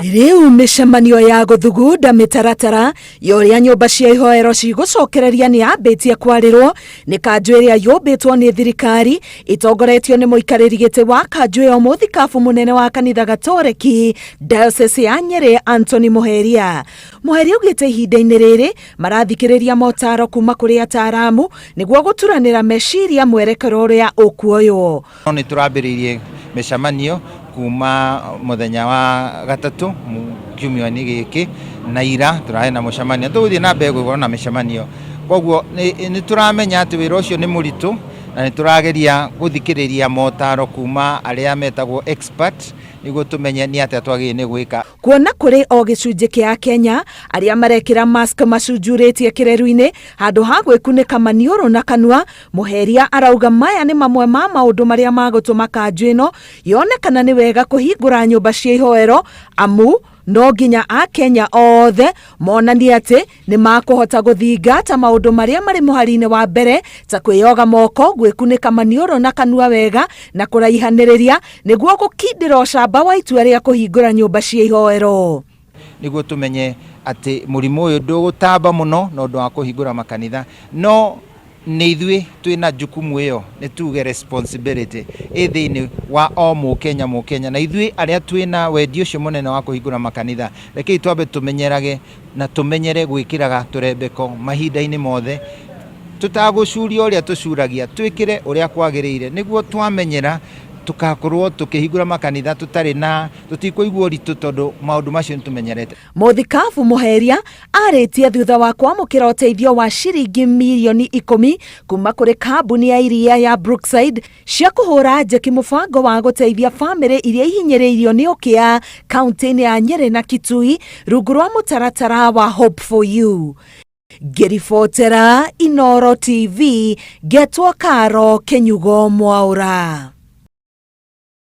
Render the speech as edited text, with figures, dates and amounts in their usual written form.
Riu mishamanio ya guthugunda mitaratara yoria nyumba cia ihoero cigucokereria ni ambitie kwarirwo ni kanju iria yumbitwo ni thirikari itongoretio ni muikariri giti wa kanju iyo muthikabu munene wa kanitha gatoreki diocese ya Nyeri Anthony Muheria ugite ihinda-ini riri marathikiriria motaro kuma kuri ataramu niguo guturanira meciria mwerekero uria ukuoyo. Ni turambiririe mishamanio kuma muthenya wa gatatu kiumia-ini giki na ira turahe na mushamanio tuthie na mbere gukora na mishamanio koguo ni turamenya ati wira ucio ni muritu na ni turageria guthikiriria motaro kuma aria metagwo expert niguo tumenye ni atia twagire ni gwika kuona kuri o gicunje kia Kenya aria marekira mask macunjuritie kireru-ini handu ha gwikunika manioro na kanua. Muheria arauga maya ni mamwe ma maundu maria magutuma kanju ino yonekana ni wega kuhingura nyumba cia ihoero amu no nginya a Kenya othe monanie ati ni makuhota guthingata maundu maria mari muhari-ini wa mbere ta kwiyoga moko gwikunika manioro na kanua wega na kuraihaniriria niguo gukindira ucamba wa itua ria kuhingura nyumba cia ihoero niguo tumenye ati murimu uyu ndugutamba muno no ndu wa kuhingura makanitha no ni ithui twina jukumu iyo ni tuge responsibility ithini wa o Mukenya na ithui aria twina wendi ucio munene wa kuhingura makanitha reke twambe tumenyerage na tumenyere gwikiraga turembeko mahinda-ini mothe tutagucuria uria tucuragia twikire uria kwagiriire niguo twamenyera tukakorwo tukihingura makanitha tutari na tutikuigwo ritu tondu maundu macio nitumenyerete. Muthikabu Muheria aritie thutha wa kwamukira uteithio wa ciringi milioni 10 kuma kuri kambuni ya iria ya Brookside cia kuhura njeki mubango wa guteithia family iria ihinyiriirio ni ukia kaunti-ini ya Nyeri na Kitui rungu rwa mutaratara wa Hope for You. Ngiribotera Inooro TV getwo Karo Kenyugo Mwaura.